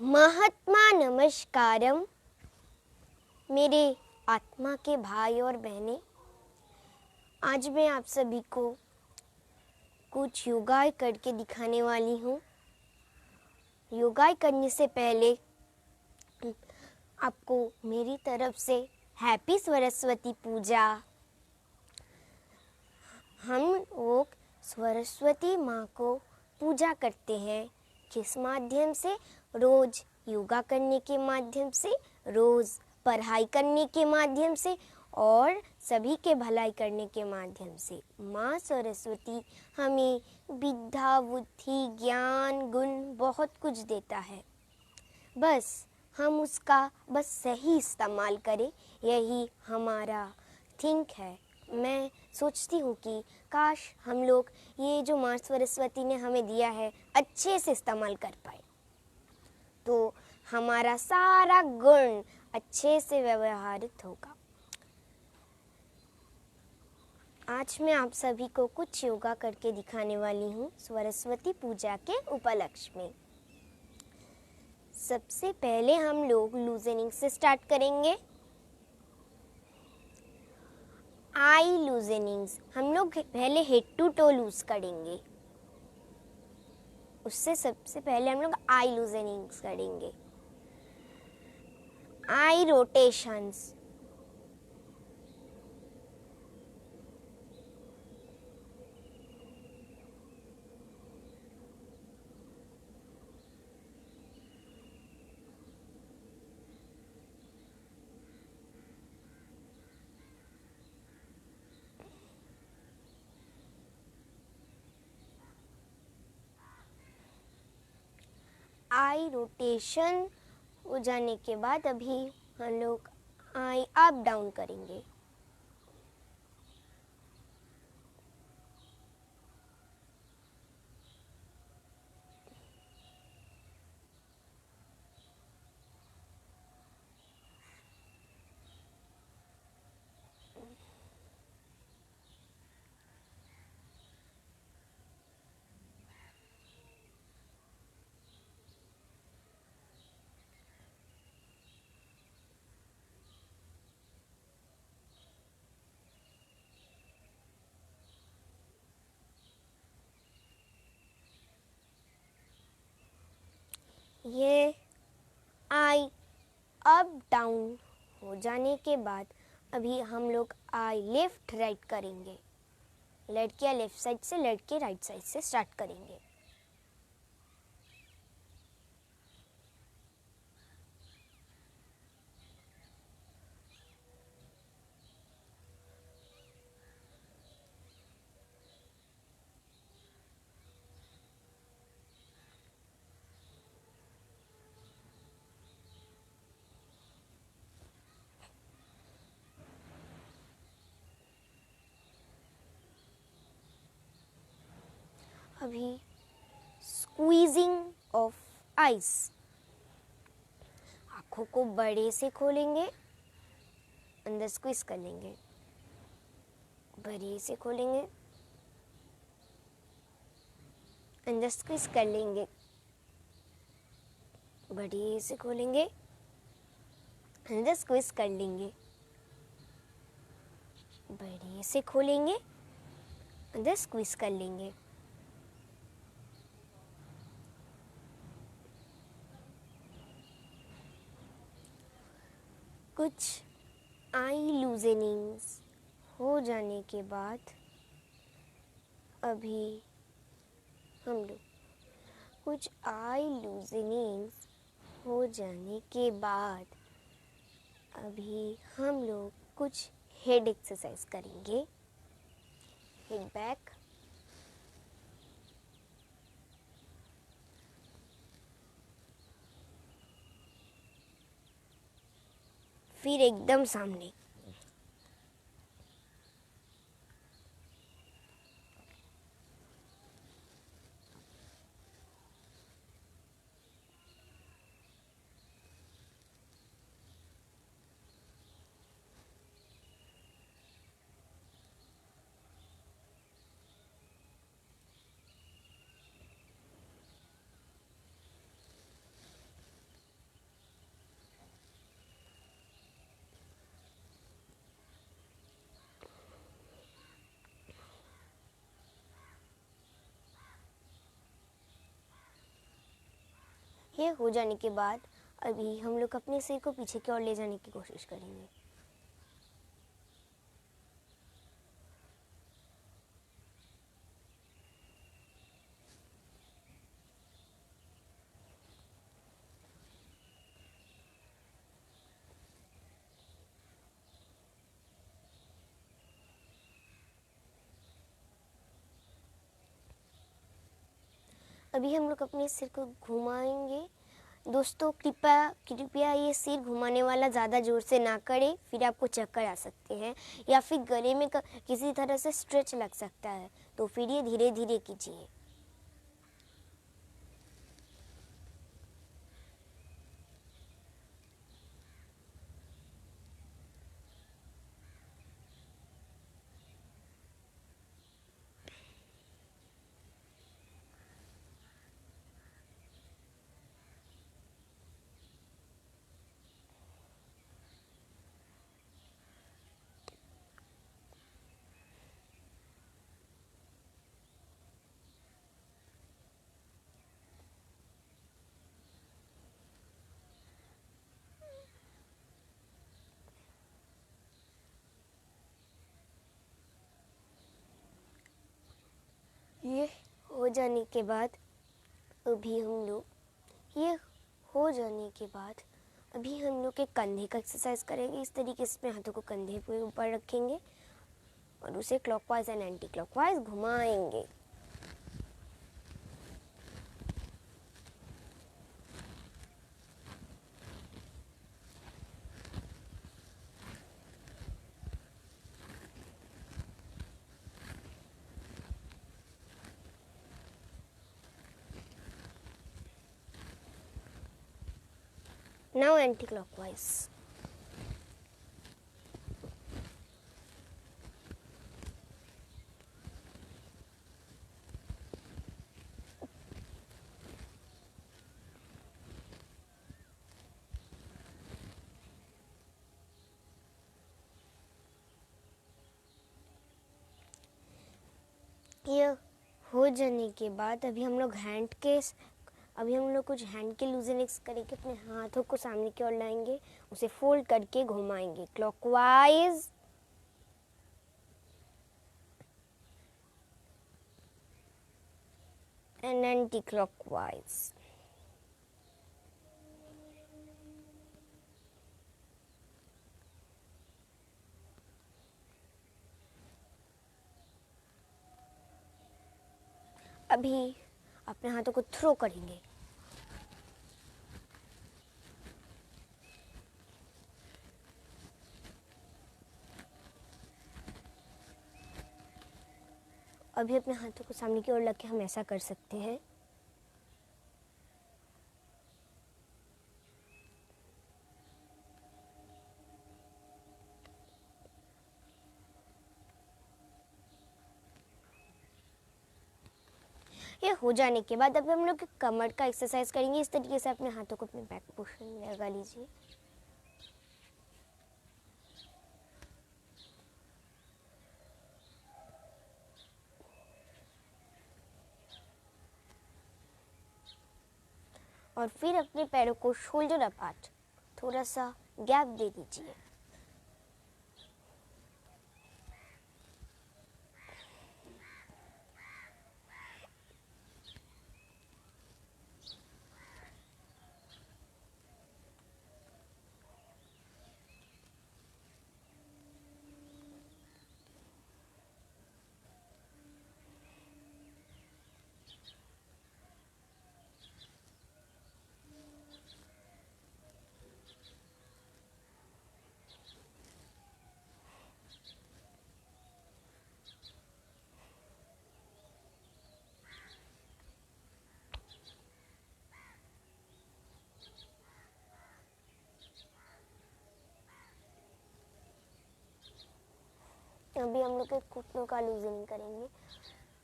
महात्मा नमस्कारम। मेरे आत्मा के भाई और बहनें, आज मैं आप सभी को कुछ योगा करके दिखाने वाली हूँ। योगा करने से पहले आपको मेरी तरफ से हैप्पी सरस्वती पूजा। हम लोग सरस्वती माँ को पूजा करते हैं। किस माध्यम से? रोज योगा करने के माध्यम से, रोज पढ़ाई करने के माध्यम से और सभी के भलाई करने के माध्यम से। माँ सरस्वती हमें विद्या, बुद्धि, ज्ञान, गुण बहुत कुछ देता है। बस हम उसका सही इस्तेमाल करें, यही हमारा थिंक है। मैं सोचती हूँ कि काश हम लोग ये जो माँ सरस्वती ने हमें दिया है अच्छे से इस्तेमाल कर पाए, तो हमारा सारा गुण अच्छे से व्यवहारित होगा। आज मैं आप सभी को कुछ योगा करके दिखाने वाली हूँ सरस्वती पूजा के उपलक्ष्य में। सबसे पहले हम लोग लूजनिंग से स्टार्ट करेंगे। आई लूजनिंग्स, हम लोग पहले हेड टू टो लूज करेंगे। उससे सबसे पहले हम लोग आई लूजनिंग्स करेंगे। आई रोटेशंस, आई रोटेशन हो जाने के बाद अभी हम लोग आई अप डाउन करेंगे। ये आई अप डाउन हो जाने के बाद अभी हम लोग आई लेफ्ट राइट करेंगे। लड़कियां लेफ्ट साइड से, लड़के राइट साइड से स्टार्ट करेंगे। अभी स्क्वीजिंग ऑफ आइज, आंखों को बड़े से खोलेंगे, अंदर स्क्वीज कर लेंगे, बड़े से खोलेंगे, अंदर स्क्वीज कर लेंगे, बड़े से खोलेंगे, अंदर स्क्वीज कर लेंगे, बड़े से खोलेंगे, अंदर स्क्वीज कर लेंगे। कुछ आई लूजनिंग्स हो जाने के बाद अभी हम लोग कुछ आई लूजनिंग्स हो जाने के बाद अभी हम लोग कुछ हेड एक्सरसाइज करेंगे। हेड बैक, फिर एकदम सामने। ये हो जाने के बाद अभी हम लोग अपने सिर को पीछे की ओर ले जाने की कोशिश करेंगे। अभी हम लोग अपने सिर को घुमाएंगे। दोस्तों कृपया कृपया ये सिर घुमाने वाला ज़्यादा ज़ोर से ना करें, फिर आपको चक्कर आ सकते हैं या फिर गले में किसी तरह से स्ट्रेच लग सकता है, तो फिर ये धीरे धीरे कीजिए। ये हो जाने के बाद अभी हम लोग ये हो जाने के बाद अभी हम लोग एक कंधे का एक्सरसाइज करेंगे। इस तरीके से अपने हाथों को कंधे पे ऊपर रखेंगे और उसे क्लॉकवाइज एंड एंटी क्लॉकवाइज घुमाएंगे। Now anti-clockwise. ये हो जाने के बाद अभी हम लोग कुछ हैंड के लूजनिक्स करेंगे। अपने हाथों को सामने की ओर लाएंगे, उसे फोल्ड करके घुमाएंगे क्लॉकवाइज एंड एंटी क्लॉकवाइज। अभी अपने हाथों को थ्रो करेंगे। अभी अपने हाथों को सामने की ओर रख के हम ऐसा कर सकते हैं। ये हो जाने के बाद अभी हम लोग कमर का एक्सरसाइज करेंगे। इस तरीके से अपने हाथों को अपने बैक पोर्शन में लगा लीजिए। और फिर अपने पैरों को शोल्डर अपार्ट थोड़ा सा गैप दे दीजिए। अभी हम लोग घुटनों का लूजनिंग करेंगे।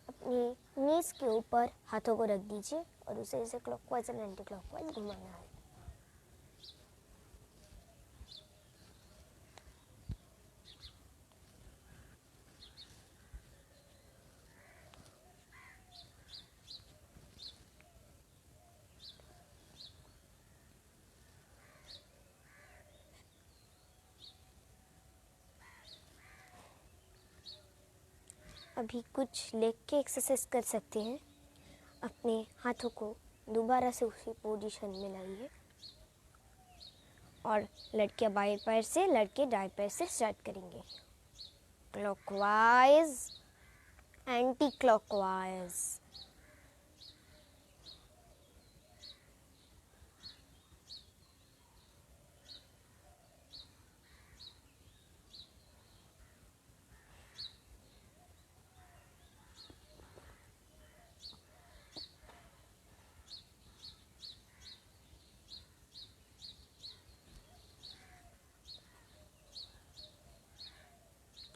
अपनी नीज के ऊपर हाथों को रख दीजिए और उसे इसे क्लॉकवाइज एंड एंटी क्लॉकवाइज घुमाना है। अभी कुछ लेग के एक्सरसाइज कर सकते हैं। अपने हाथों को दोबारा से उसी पोजीशन में लाइए और लड़कियां बाएं पैर से, लड़के दाएं पैर से स्टार्ट करेंगे। Clockwise, anti clockwise.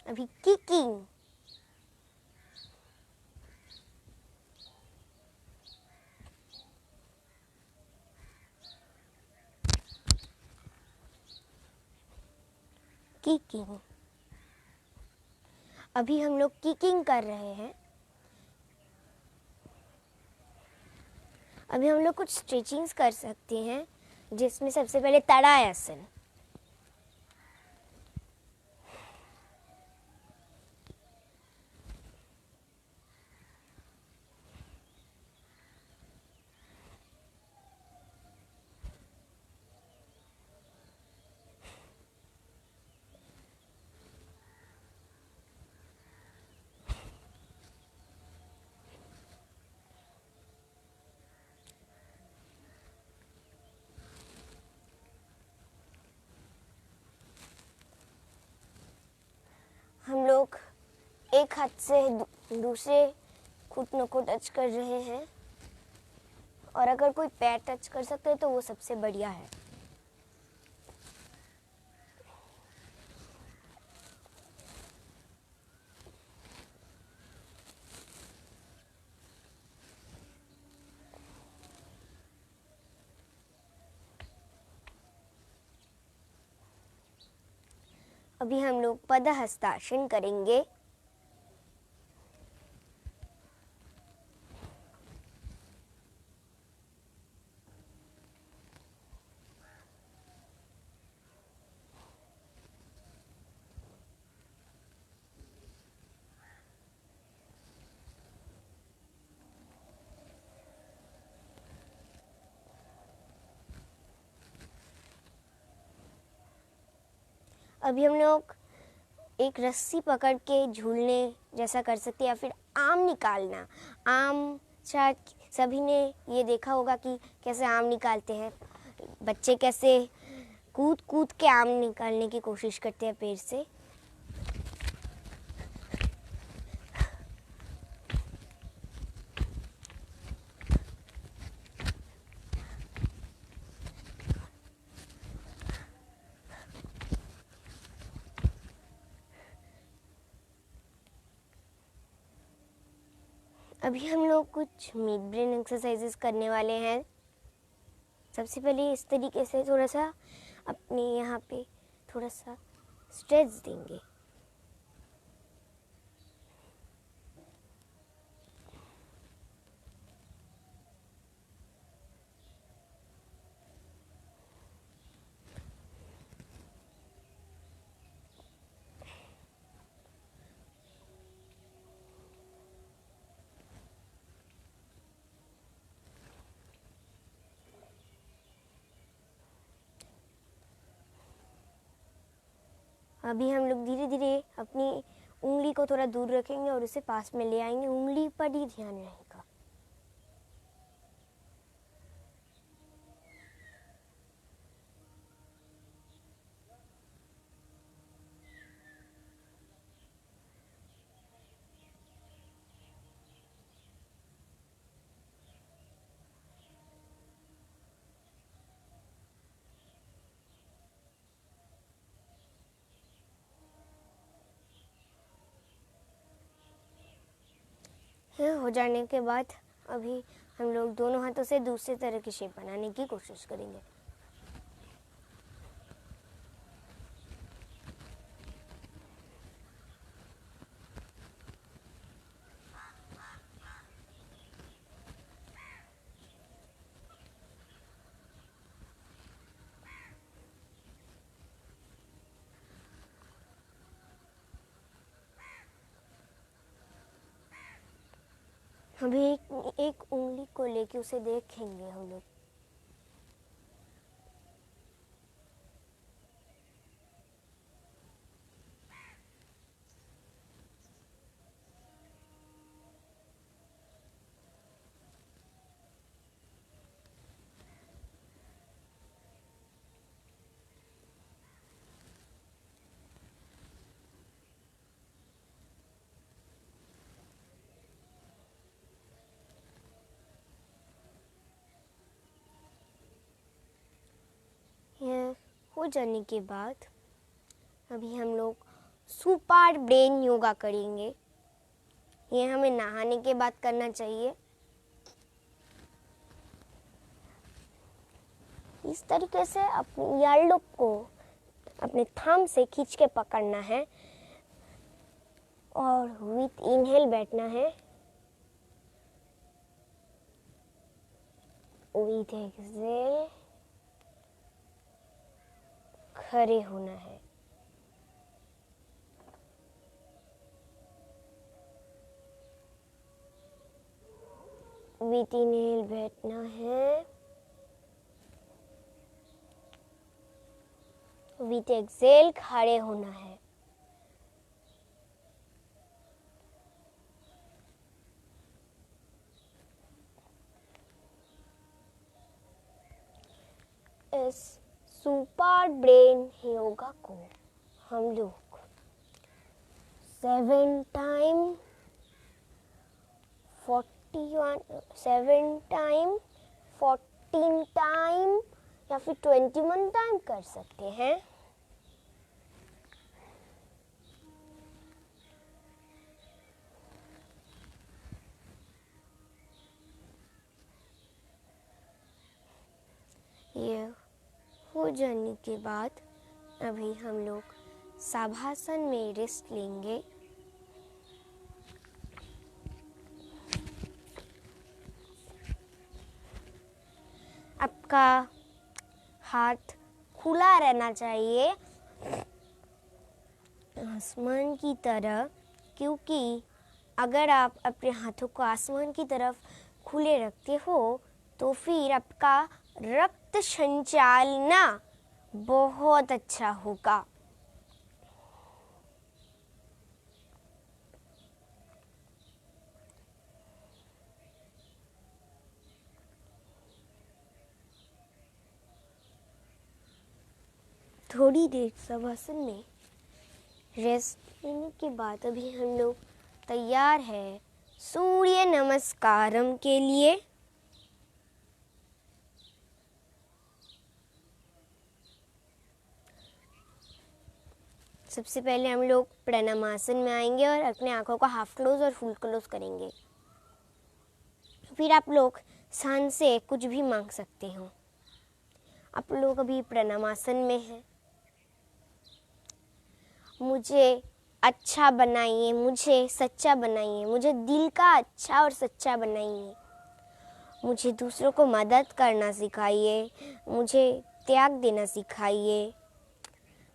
अभी किकिंग। किकिंग। अभी हम लोग किकिंग कर रहे हैं। अभी हम लोग कुछ स्ट्रेचिंग्स कर सकते हैं, जिसमें सबसे पहले ताड़ासन। हम लोग एक हाथ से दूसरे घुटनों को टच कर रहे हैं, और अगर कोई पैर टच कर सकते हैं तो वो सबसे बढ़िया है। अभी हम लोग पदहस्तासन करेंगे। अभी हम लोग एक रस्सी पकड़ के झूलने जैसा कर सकते हैं, या फिर आम निकालना। आम शायद सभी ने ये देखा होगा कि कैसे आम निकालते हैं। बच्चे कैसे कूद कूद के आम निकालने की कोशिश करते हैं पेड़ से। अभी हम लोग कुछ मिड ब्रेन एक्सरसाइजेस करने वाले हैं। सबसे पहले इस तरीके से थोड़ा सा अपने यहाँ पे थोड़ा सा स्ट्रेच देंगे। अभी हम लोग धीरे धीरे अपनी उंगली को थोड़ा दूर रखेंगे और उसे पास में ले आएंगे। उंगली पर ही ध्यान रहेगा। यह हो जाने के बाद अभी हम लोग दोनों हाथों से दूसरे तरह की शेप बनाने की कोशिश करेंगे। अभी एक उंगली को लेके उसे देखेंगे हम लोग। यह हो जाने के बाद अभी हम लोग सुपर ब्रेन योगा करेंगे। ये हमें नहाने के बाद करना चाहिए। इस तरीके से अपनी ईयरलोब को अपने थंब से खींच के पकड़ना है और विथ इनहेल बैठना है, विथ एक्सहेल खड़े होना है। विथ इनहेल बैठना है, विथ एक्सहेल खड़े होना है। इस सुपर ब्रेन योगा को हम लोग 7 टाइम 7 टाइम 14 टाइम या फिर 21 टाइम कर सकते हैं। ये हो जाने के बाद अभी हम लोग शवासन में रेस्ट लेंगे। आपका हाथ खुला रहना चाहिए आसमान की तरफ, क्योंकि अगर आप अपने हाथों को आसमान की तरफ खुले रखते हो तो फिर आपका रक्त संचालन बहुत अच्छा होगा। थोड़ी देर शवासन में रेस्ट लेने के बाद अभी हम लोग तैयार है सूर्य नमस्कारम के लिए। सबसे पहले हम लोग प्राणायामासन में आएंगे और अपने आंखों को हाफ क्लोज और फुल क्लोज करेंगे। फिर आप लोग सांस से कुछ भी मांग सकते हो। आप लोग अभी प्राणायामासन में हैं। मुझे अच्छा बनाइए, मुझे सच्चा बनाइए, मुझे दिल का अच्छा और सच्चा बनाइए, मुझे दूसरों को मदद करना सिखाइए, मुझे त्याग देना सिखाइए,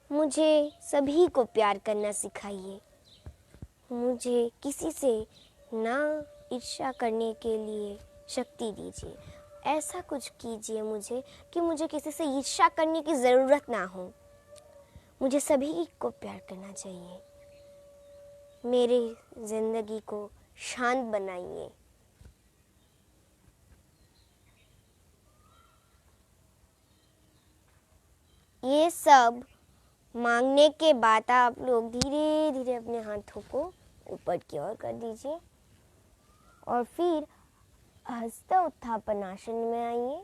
मुझे सभी को प्यार करना सिखाइए, मुझे किसी से ना ईर्ष्या करने के लिए शक्ति दीजिए। ऐसा कुछ कीजिए मुझे कि मुझे किसी से ईर्ष्या करने की ज़रूरत ना हो। मुझे सभी को प्यार करना चाहिए। मेरी ज़िंदगी को शांत बनाइए। ये सब मांगने के बाद आप लोग धीरे धीरे अपने हाथों को ऊपर की ओर कर दीजिए और फिर हस्त उत्थापन आसन में आइए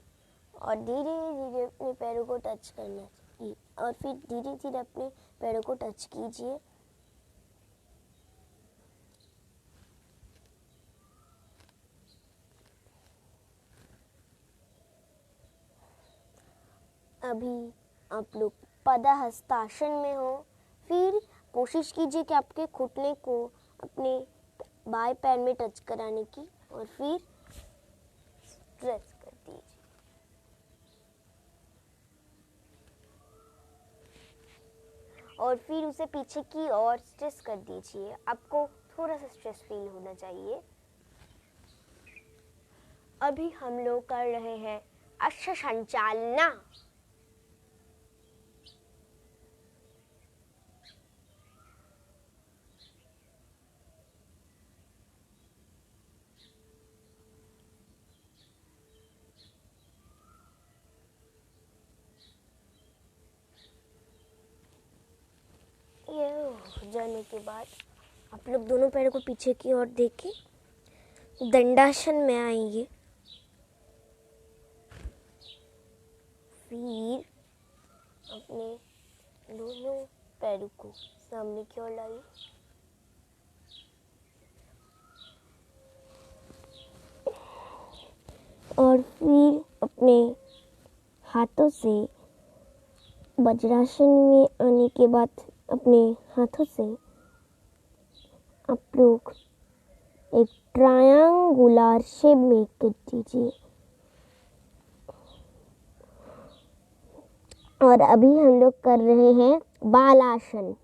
और धीरे धीरे अपने पैरों को टच करना चाहिए और फिर धीरे धीरे अपने पैरों को टच कीजिए। अभी आप लोग पदहस्तासन में हो। फिर कोशिश कीजिए कि आपके घुटने को अपने बाएं पैर में टच कराने की और फिर स्ट्रेच कर दीजिए। और फिर उसे पीछे की ओर स्ट्रेच कर दीजिए। आपको थोड़ा सा स्ट्रेस फील होना चाहिए। अभी हम लोग कर रहे हैं अश्व संचालना। ये हो जाने के बाद आप लोग दोनों पैरों को पीछे की ओर देके दंडासन में आएंगे। फिर अपने दोनों पैरों को सामने की ओर लाइए और फिर अपने हाथों से वज्रासन में आने के बाद अपने हाथों से आप लोग एक ट्रायंगुलर शेप में कर दीजिए। और अभी हम लोग कर रहे हैं बालासन।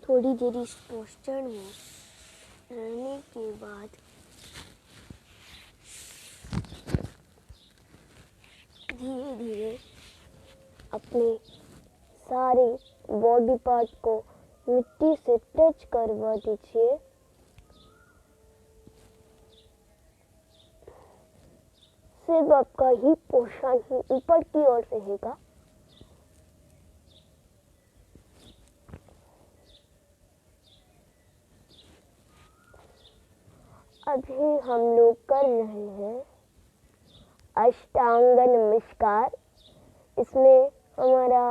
थोड़ी देर इस पोस्चर में रहने के बाद धीरे धीरे अपने सारे बॉडी पार्ट को मिट्टी से टच करवा दीजिए। सिर्फ आपका ही पोर्शन ही ऊपर की ओर रहेगा। अभी हम लोग कर रहे हैं अष्टांग नमस्कार। इसमें हमारा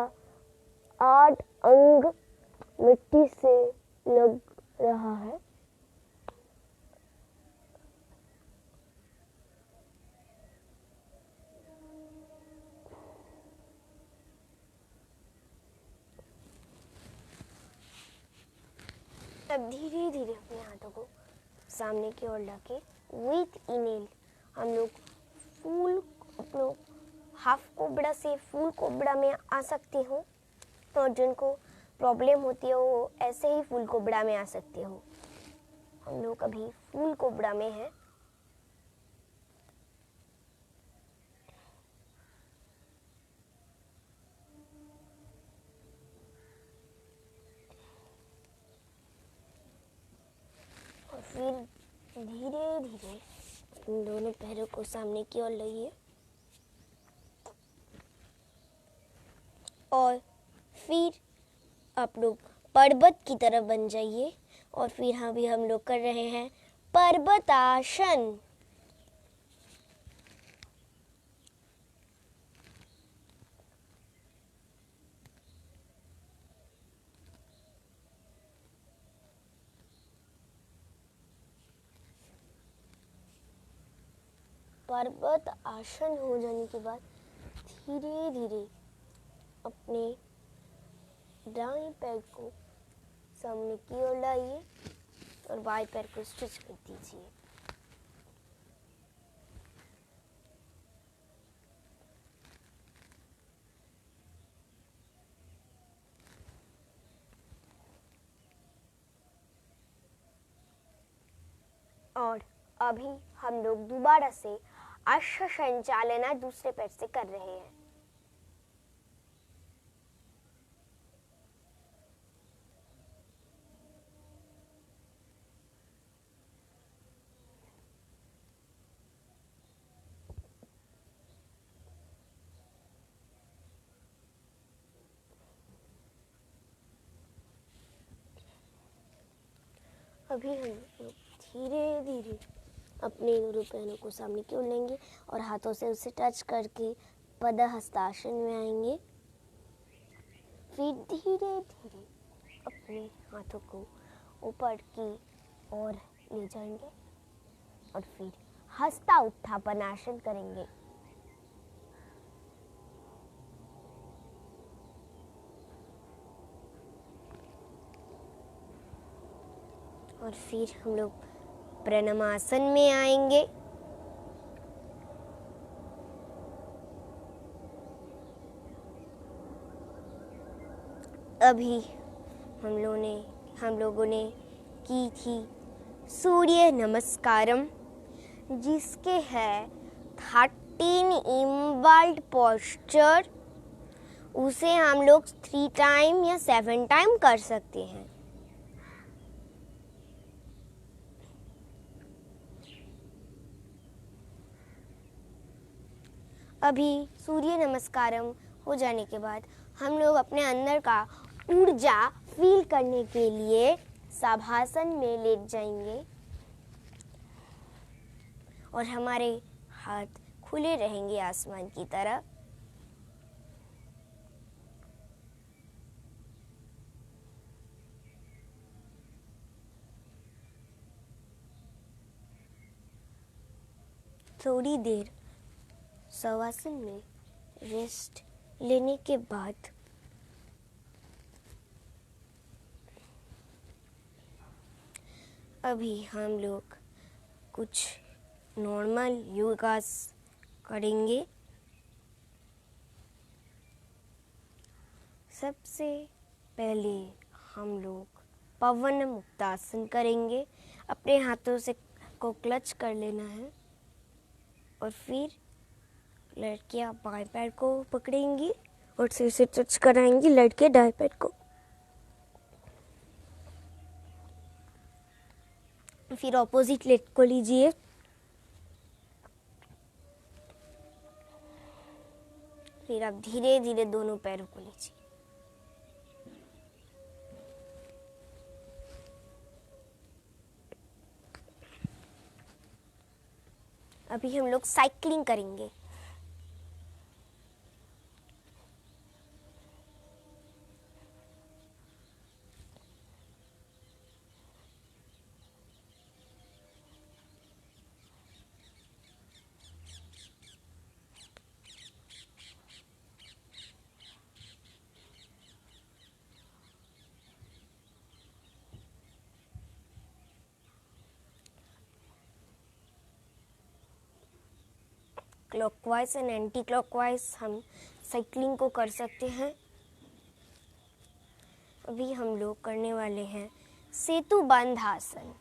8 अंग मिट्टी से लग रहा है। अब धीरे धीरे अपने हाथों को सामने की ओर लाके विथ इनहेल हम लोग फूल अपने हाफ कोबरा से फुल कोबरा में आ सकते हो, और जिनको प्रॉब्लम होती है वो ऐसे ही फुल कोबरा में आ सकते हो। हम लोग अभी फुल कोबरा में है। और फिर धीरे धीरे इन दोनों पैरों को सामने की ओर लाइए और फिर आप लोग पर्वत की तरफ बन जाइए। और फिर हाँ भी हम लोग कर रहे हैं पर्वतासन। पर्वत आसन हो जाने के बाद धीरे धीरे अपने दाएं पैर को सामने की ओर लाइए और बाएं पैर को स्ट्रेच कर दीजिए। और अभी हम लोग दोबारा से अश्व संचालना दूसरे पैर से कर रहे हैं। अभी हम लोग धीरे धीरे अपने दोनों पैरों को सामने की ओर लेंगे और हाथों से उसे टच करके पदहस्तासन में आएंगे। फिर धीरे धीरे अपने हाथों को ऊपर की ओर ले जाएंगे और फिर हस्ता उत्थापन आसन करेंगे। और फिर हम लोग प्रणमासन में आएंगे। अभी हम लोगों ने की थी सूर्य नमस्कारम, जिसके है 13 इनवॉल्व पोस्चर। उसे हम लोग 3 टाइम या 7 टाइम कर सकते हैं। अभी सूर्य नमस्कारम हो जाने के बाद हम लोग अपने अंदर का ऊर्जा फील करने के लिए शवासन में लेट जाएंगे और हमारे हाथ खुले रहेंगे आसमान की तरह। थोड़ी देर शवासन में रेस्ट लेने के बाद अभी हम लोग कुछ नॉर्मल योगास करेंगे। सबसे पहले हम लोग पवन मुक्तासन करेंगे। अपने हाथों से को क्लच कर लेना है और फिर लड़कियां बाएं पैर को पकड़ेंगी और सिर से टच कराएंगी लड़के दाएं पैर को। फिर ऑपोजिट लेग को लीजिए। फिर आप धीरे धीरे दोनों पैरों को लीजिए। अभी हम लोग साइकिलिंग करेंगे। क्लॉकवाइज एंड एंटी क्लॉकवाइज हम साइकिलिंग को कर सकते हैं। अभी हम लोग करने वाले हैं सेतु बंध आसन।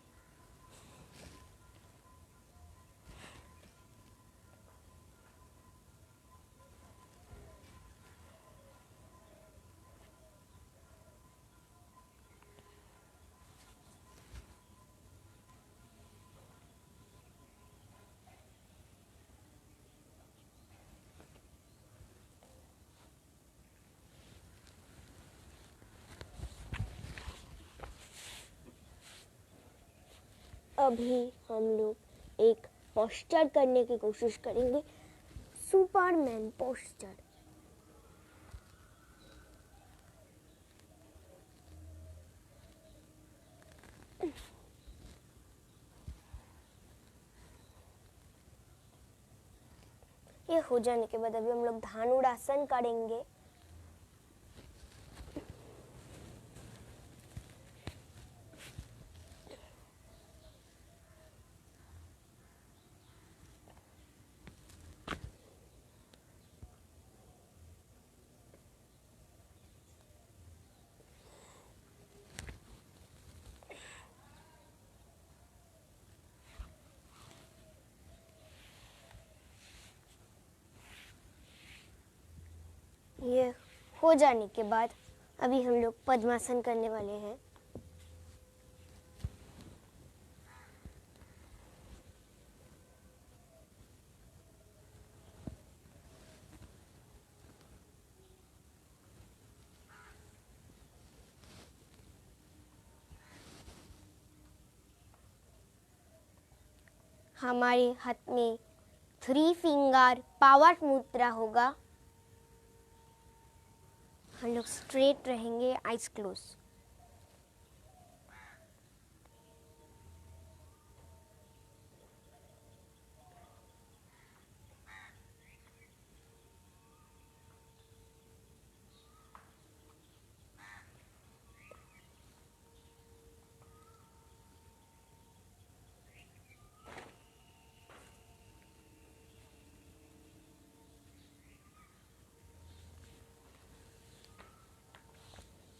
अभी हम लोग एक पोस्चर करने की कोशिश करेंगे, सुपरमैन पोस्चर। ये हो जाने के बाद अभी हम लोग धनुरासन करेंगे। ये हो जाने के बाद अभी हम लोग पद्मासन करने वाले हैं। हमारे हाथ में 3 फिंगर पावर मुद्रा होगा। हम लोग स्ट्रेट रहेंगे, आइज क्लोज।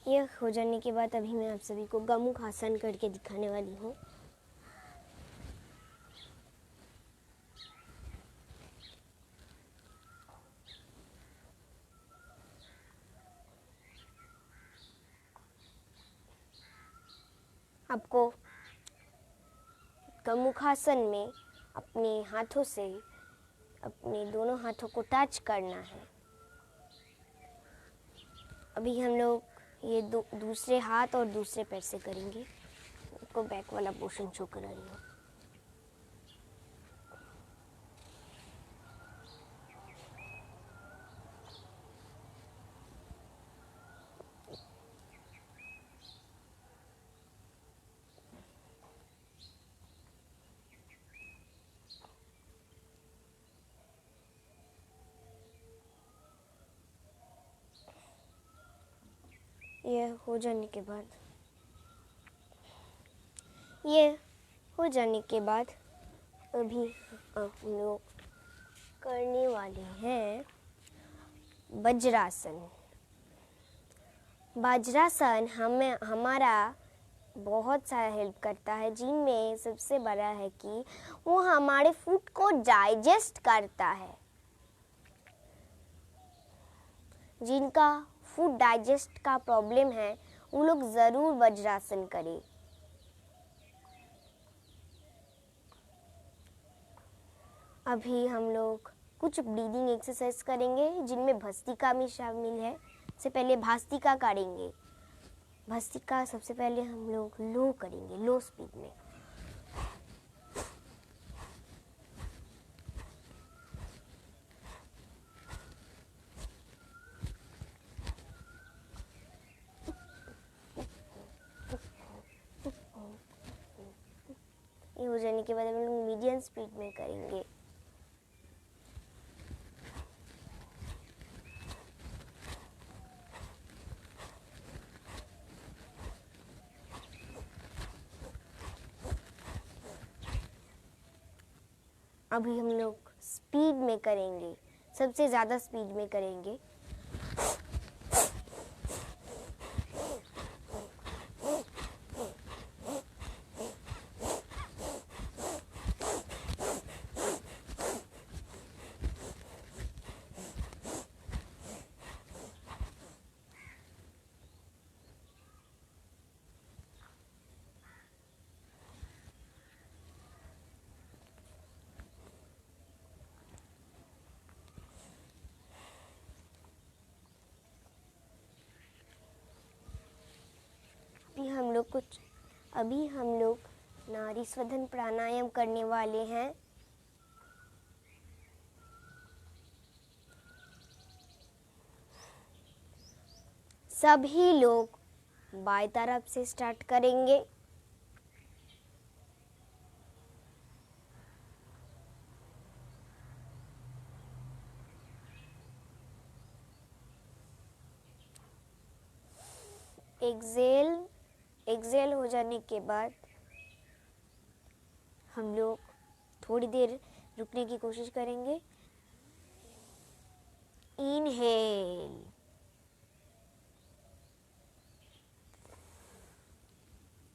ये हो जाने के बाद अभी मैं आप सभी को गमुख आसन करके दिखाने वाली हूँ। आपको गमुखासन में अपने हाथों से अपने दोनों हाथों को टच करना है। अभी हम लोग ये दूसरे हाथ और दूसरे पैर से करेंगे। आपको बैक वाला पोर्शन शो करा रही हूँ। ये हो जाने के बाद अभी हम लोग करने वाले हैं वज्रासन। वज्रासन हमारा बहुत सारा हेल्प करता है, जिनमें सबसे बड़ा है कि वो हमारे फूड को डाइजेस्ट करता है। जिनका फूड डाइजेस्ट का प्रॉब्लम है वो लोग ज़रूर वज्रासन करें। अभी हम लोग कुछ ब्रीदिंग एक्सरसाइज करेंगे जिनमें भस्त्रिका भी शामिल है। सबसे पहले भस्त्रिका करेंगे। भस्त्रिका सबसे पहले हम लोग लो करेंगे, लो स्पीड में। ये हो जाने के बाद हम लोग मीडियम स्पीड में करेंगे। अभी हम लोग स्पीड में करेंगे, सबसे ज़्यादा स्पीड में करेंगे। अभी हम लोग नाड़ी शोधन प्राणायाम करने वाले हैं। सभी लोग बाएं तरफ से स्टार्ट करेंगे। एक्सेल हो जाने के बाद हम लोग थोड़ी देर रुकने की कोशिश करेंगे। Inhale,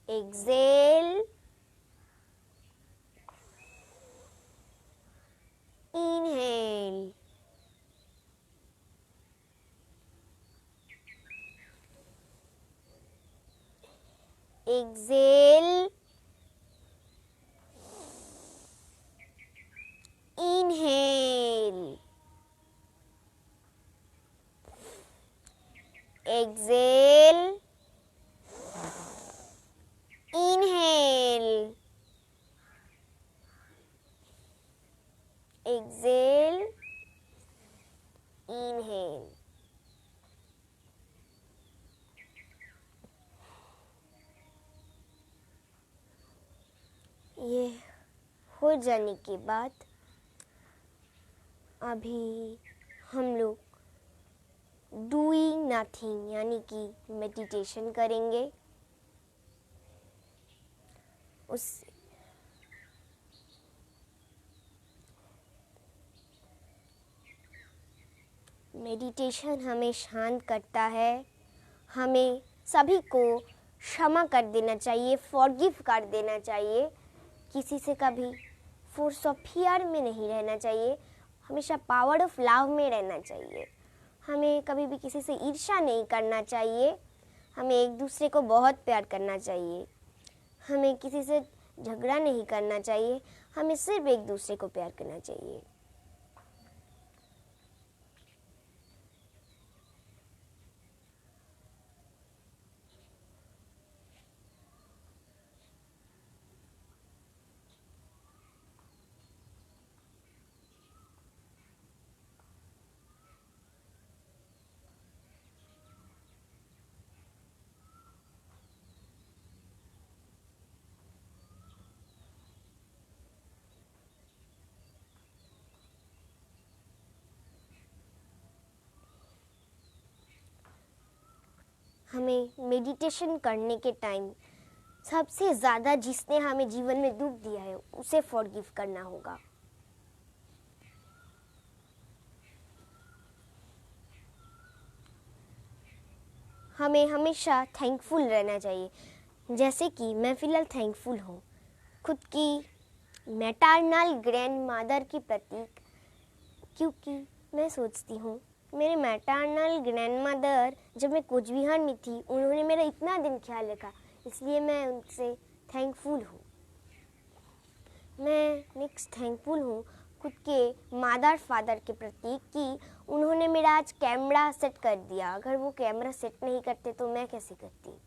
exhale, inhale, exhale, inhale, exhale, inhale, exhale, inhale. ये हो जाने के बाद अभी हम लोग डूइंग नथिंग यानी कि मेडिटेशन करेंगे। उस मेडिटेशन हमें शांत करता है, हमें सभी को क्षमा कर देना चाहिए, फॉरगिव कर देना चाहिए। किसी से कभी फोर्स ऑफ फियर में नहीं रहना चाहिए, हमेशा पावर ऑफ लव में रहना चाहिए। हमें कभी भी किसी से ईर्ष्या नहीं करना चाहिए, हमें एक दूसरे को बहुत प्यार करना चाहिए। हमें किसी से झगड़ा नहीं करना चाहिए, हमें सिर्फ एक दूसरे को प्यार करना चाहिए। हमें मेडिटेशन करने के टाइम सबसे ज़्यादा जिसने हमें जीवन में दुख दिया है उसे फॉरगिव करना होगा। हमें हमेशा थैंकफुल रहना चाहिए, जैसे कि मैं फ़िलहाल थैंकफुल हूँ खुद की मैटरनल ग्रैंड मदर की प्रतीक, क्योंकि मैं सोचती हूँ मेरे मैटरनल ग्रैंड मदर जब मैं कोचबिहार में थी उन्होंने मेरा इतना दिन ख्याल रखा, इसलिए मैं उनसे थैंकफुल हूँ। मैं नेक्स्ट थैंकफुल हूँ खुद के मदर फादर के प्रति कि उन्होंने मेरा आज कैमरा सेट कर दिया। अगर वो कैमरा सेट नहीं करते तो मैं कैसे करती।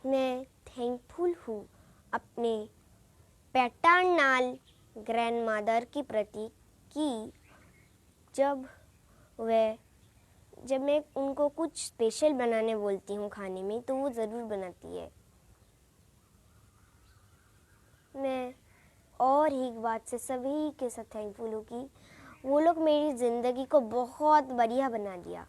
मैं थैंकफुल हूँ अपने पैटर्नल ग्रैंड मदर की प्रति कि जब मैं उनको कुछ स्पेशल बनाने बोलती हूँ खाने में तो वो ज़रूर बनाती है। मैं और एक बात से सभी के साथ थैंकफुल हूँ कि वो लोग मेरी ज़िंदगी को बहुत बढ़िया बना दिया।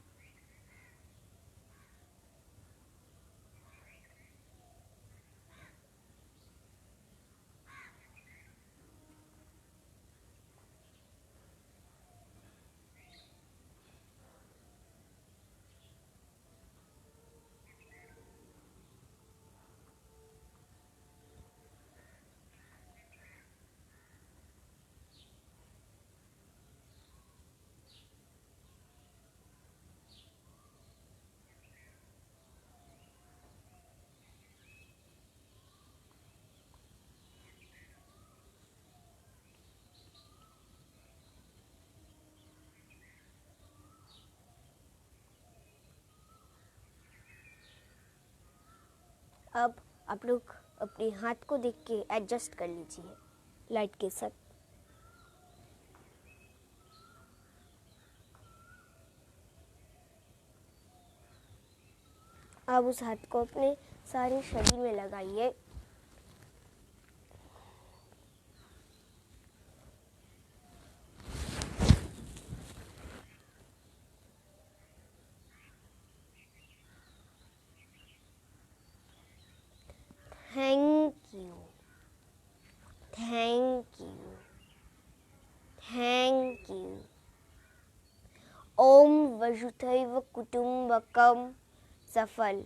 अब आप लोग अपने हाथ को देख के एडजस्ट कर लीजिए लाइट के साथ। अब उस हाथ को अपने सारे शरीर में लगाइए। Thank you, thank you, thank you. ओम वसुधैव कुटुंबकम सफल।